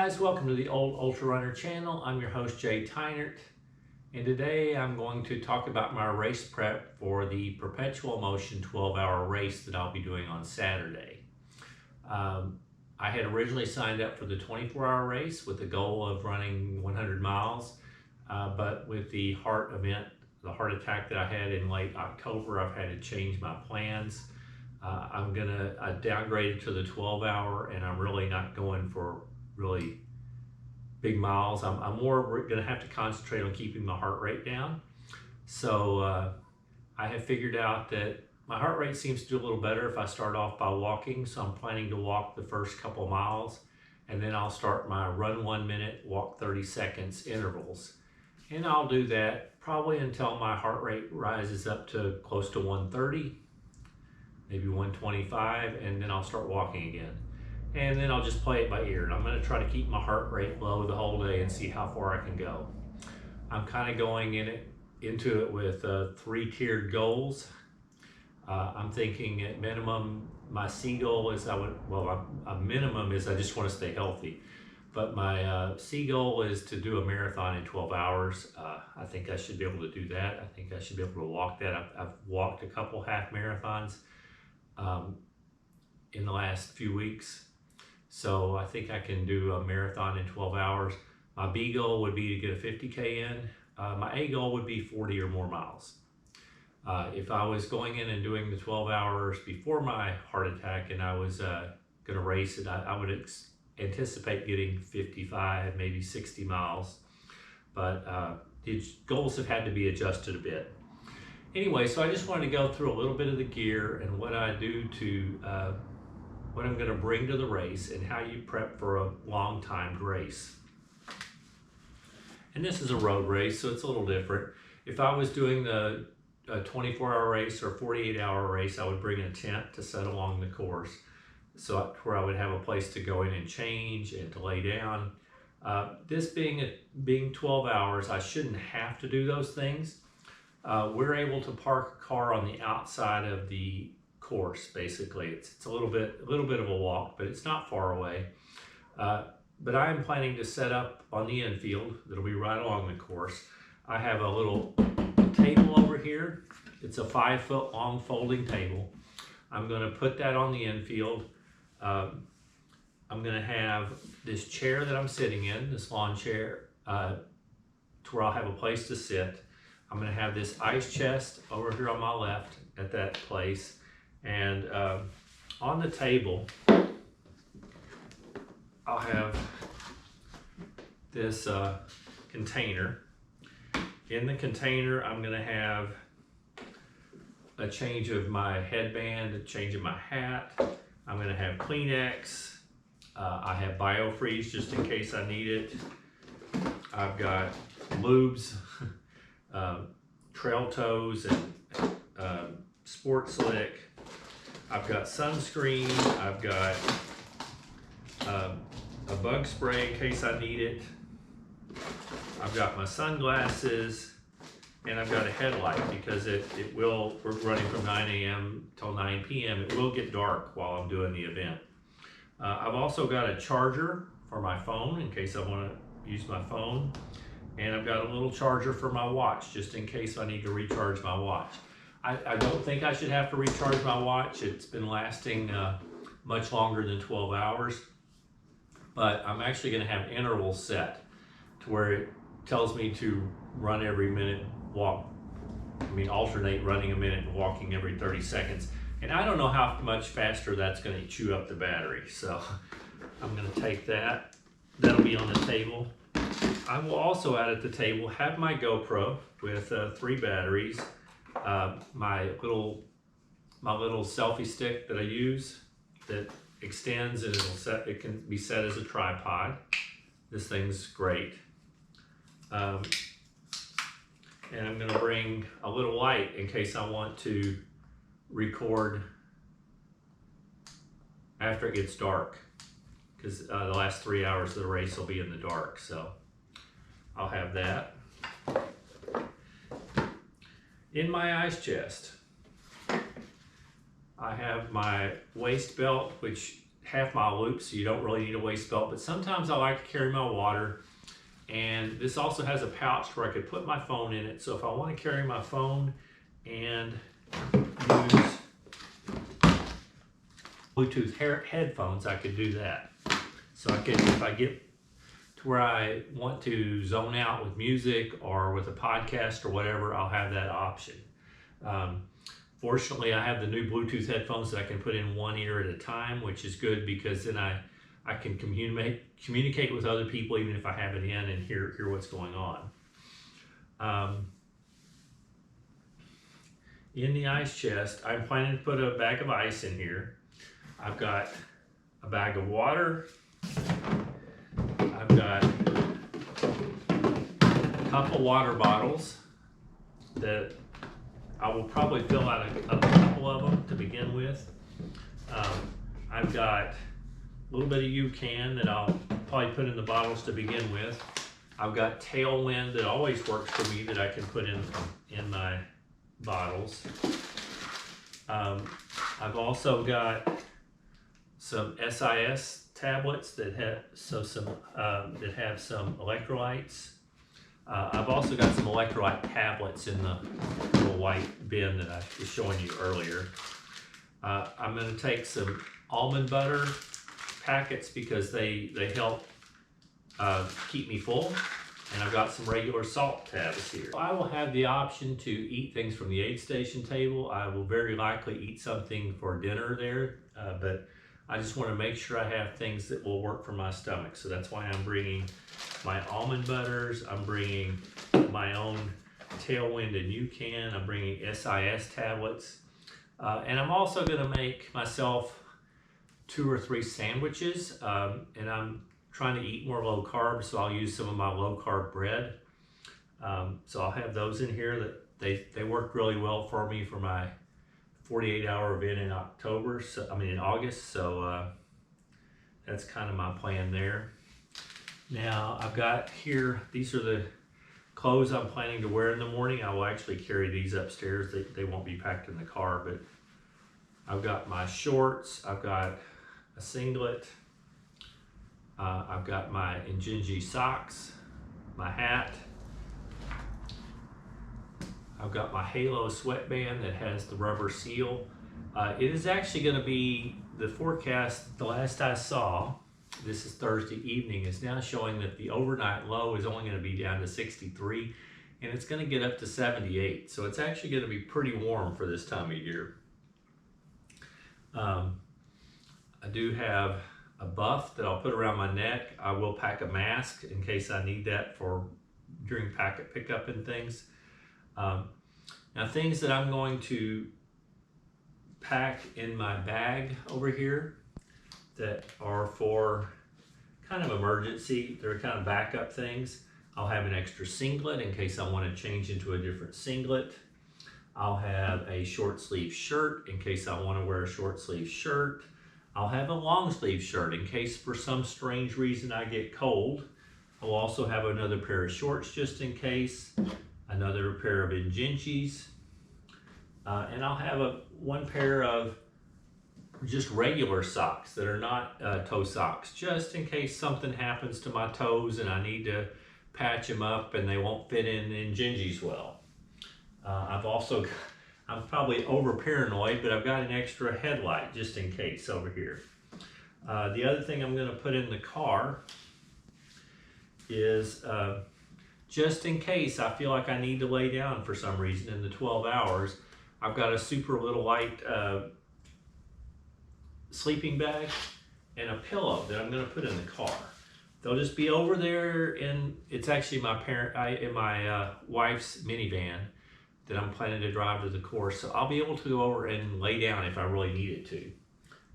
guys, welcome to the Old Ultra Runner channel. I'm your host Jay Tynert, and today I'm going to talk about my race prep for the Perpetual Motion 12-hour race that I'll be doing on Saturday. I had originally signed up for the 24-hour race with the goal of running 100 miles, but with the heart attack that I had in late October, I've had to change my plans. I'm gonna downgrade it to the 12-hour, and I'm really not going for really big miles. I'm more gonna have to concentrate on keeping my heart rate down. So I have figured out that my heart rate seems to do a little better if I start off by walking. So I'm planning to walk the first couple of miles, and then I'll start my run 1 minute, walk 30 seconds intervals. And I'll do that probably until my heart rate rises up to close to 130, maybe 125, and then I'll start walking again. And then I'll just play it by ear. And I'm gonna try to keep my heart rate low the whole day and see how far I can go. I'm kind of going into it with 3-tiered goals. I'm thinking at minimum, my C goal is a minimum is I just want to stay healthy. But my C goal is to do a marathon in 12 hours. I think I should be able to do that. I think I should be able to walk that. I've walked a couple half marathons in the last few weeks. So I think I can do a marathon in 12 hours. My B goal would be to get a 50K in. My A goal would be 40 or more miles. If I was going in and doing the 12 hours before my heart attack and I was gonna race it, I would anticipate getting 55, maybe 60 miles. But the goals have had to be adjusted a bit. Anyway, so I just wanted to go through a little bit of the gear and what I do to, what I'm gonna bring to the race and how you prep for a long-timed race. And this is a road race, so it's a little different. If I was doing the 24-hour race or 48-hour race, I would bring a tent to set along the course, so where I would have a place to go in and change and to lay down. This being 12 hours, I shouldn't have to do those things. We're able to park a car on the outside of the course. Basically, it's a little bit of a walk, but it's not far away. But I am planning to set up on the infield that'll be right along the course. I have a little table over here. It's a 5-foot long folding table. I'm going to put that on the infield. I'm going to have this chair that I'm sitting in, this lawn chair, to where I'll have a place to sit. I'm going to have this ice chest over here on my left at that place. And on the table, I'll have this container. In the container, I'm going to have a change of my headband, a change of my hat. I'm going to have Kleenex. I have BioFreeze just in case I need it. I've got lubes, Trail Toes, and Sport Slick. I've got sunscreen. I've got a bug spray in case I need it. I've got my sunglasses, and I've got a headlight because we're running from 9 a.m. till 9 p.m. It will get dark while I'm doing the event. I've also got a charger for my phone in case I want to use my phone. And I've got a little charger for my watch just in case I need to recharge my watch. I don't think I should have to recharge my watch. It's been lasting much longer than 12 hours. But I'm actually going to have intervals set to where it tells me to run every minute, alternate running a minute and walking every 30 seconds. And I don't know how much faster that's going to chew up the battery. So I'm going to take that. That'll be on the table. I will also add at the table have my GoPro with 3 batteries, my little selfie stick that I use that extends and it can be set as a tripod. This thing's great. And I'm going to bring a little light in case I want to record after it gets dark, because the last 3 hours of the race will be in the dark, so I'll have that. In my ice chest, I have my waist belt, which half-mile loop, so you don't really need a waist belt, but sometimes I like to carry my water. And this also has a pouch where I could put my phone in it, so if I want to carry my phone and use Bluetooth headphones, I could do that. So I could, if I get to where I want to zone out with music or with a podcast or whatever, I'll have that option. Fortunately, I have the new Bluetooth headphones that I can put in one ear at a time, which is good because then I can communicate with other people even if I have it in and hear what's going on. In the ice chest, I'm planning to put a bag of ice in here. I've got a bag of water. I've got a couple water bottles that I will probably fill out a couple of them to begin with. I've got a little bit of UCAN that I'll probably put in the bottles to begin with. I've got Tailwind that always works for me that I can put in my bottles. I've also got some SIS tablets that have some electrolytes. I've also got some electrolyte tablets in the little white bin that I was showing you earlier. I'm going to take some almond butter packets because they help keep me full, and I've got some regular salt tabs here. I will have the option to eat things from the aid station table. I will very likely eat something for dinner there, but I just want to make sure I have things that will work for my stomach. So that's why I'm bringing my almond butters, I'm bringing my own Tailwind and UCAN, I'm bringing SIS tablets, and I'm also going to make myself 2 or 3 sandwiches, and I'm trying to eat more low carb, so I'll use some of my low carb bread. So I'll have those in here that they work really well for me for my 48-hour event in August. So that's kind of my plan there. Now I've got here, these are the clothes I'm planning to wear in the morning. I will actually carry these upstairs. They won't be packed in the car, but I've got my shorts, I've got a singlet, I've got my Injinji socks, my hat, I've got my Halo sweatband that has the rubber seal. It is actually going to be, the forecast, the last I saw, this is Thursday evening, is now showing that the overnight low is only going to be down to 63, and it's going to get up to 78. So it's actually going to be pretty warm for this time of year. I do have a buff that I'll put around my neck. I will pack a mask in case I need that for during packet pickup and things. Now things that I'm going to pack in my bag over here that are for kind of emergency, they're kind of backup things. I'll have an extra singlet in case I want to change into a different singlet. I'll have a short sleeve shirt in case I want to wear a short sleeve shirt. I'll have a long sleeve shirt in case for some strange reason I get cold. I'll also have another pair of shorts just in case, another pair of Injinjis, and I'll have one pair of just regular socks that are not toe socks, just in case something happens to my toes and I need to patch them up and they won't fit in Injinjis well. I'm probably over paranoid, but I've got an extra headlight just in case over here. The other thing I'm going to put in the car is just in case I feel like I need to lay down for some reason in the 12 hours, I've got a super little light sleeping bag and a pillow that I'm going to put in the car. They'll just be over there, and it's actually my wife's minivan that I'm planning to drive to the course, so I'll be able to go over and lay down if I really needed to.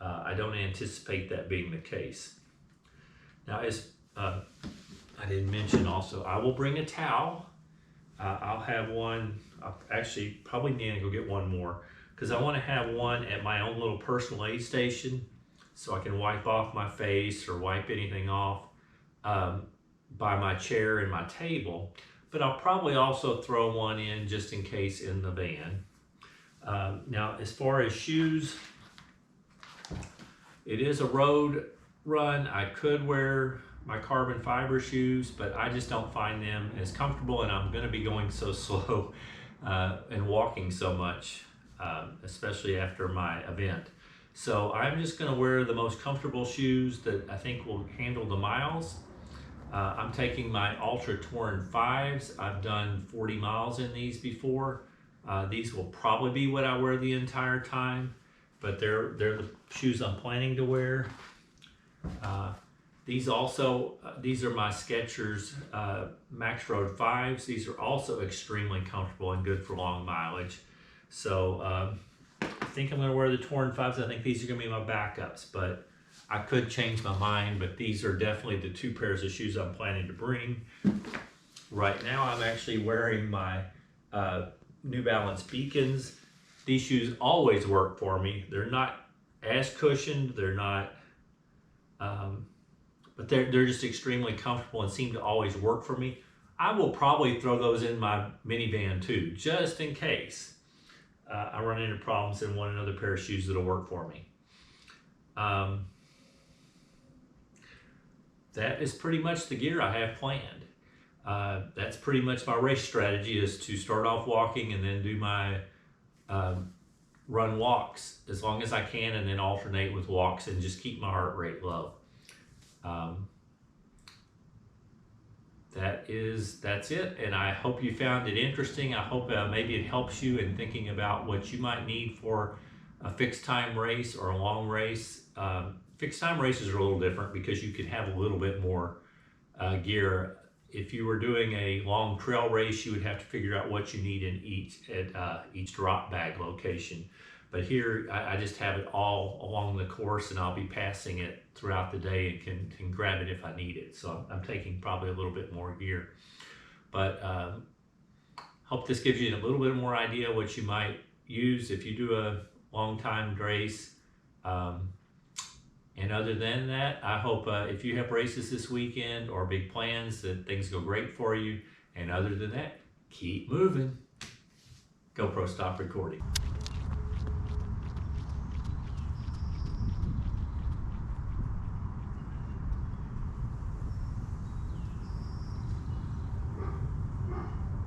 I don't anticipate that being the case. Now, as I didn't mention also, I will bring a towel. I'll have one, I'll actually probably need to go get one more, because I want to have one at my own little personal aid station so I can wipe off my face or wipe anything off by my chair and my table. But I'll probably also throw one in just in case in the van. Now, as far as shoes, It is a road run. I could wear my carbon fiber shoes, but I just don't find them as comfortable, and I'm going to be going so slow and walking so much, especially after my event. So I'm just going to wear the most comfortable shoes that I think will handle the miles. I'm taking my Ultra Torn 5s. I've done 40 miles in these before. These will probably be what I wear the entire time, but they're the shoes I'm planning to wear. These are my Skechers Max Road 5s. These are also extremely comfortable and good for long mileage. So I think I'm going to wear the Torn 5s. I think these are going to be my backups, but I could change my mind. But these are definitely the two pairs of shoes I'm planning to bring. Right now I'm actually wearing my New Balance Beacons. These shoes always work for me. They're not as cushioned. They're not... but they're just extremely comfortable and seem to always work for me. I will probably throw those in my minivan too, just in case I run into problems and want another pair of shoes that'll work for me. That is pretty much the gear I have planned. That's pretty much my race strategy, is to start off walking and then do my run walks as long as I can, and then alternate with walks and just keep my heart rate low. That's it, and I hope you found it interesting. I hope maybe it helps you in thinking about what you might need for a fixed time race or a long race. Fixed time races are a little different because you can have a little bit more gear. If you were doing a long trail race, you would have to figure out what you need in each drop bag location. But here, I just have it all along the course, and I'll be passing it throughout the day and can grab it if I need it. So I'm taking probably a little bit more gear. But hope this gives you a little bit more idea what you might use if you do a long time race. And other than that, I hope if you have races this weekend or big plans, that things go great for you. And other than that, keep moving. GoPro, stop recording.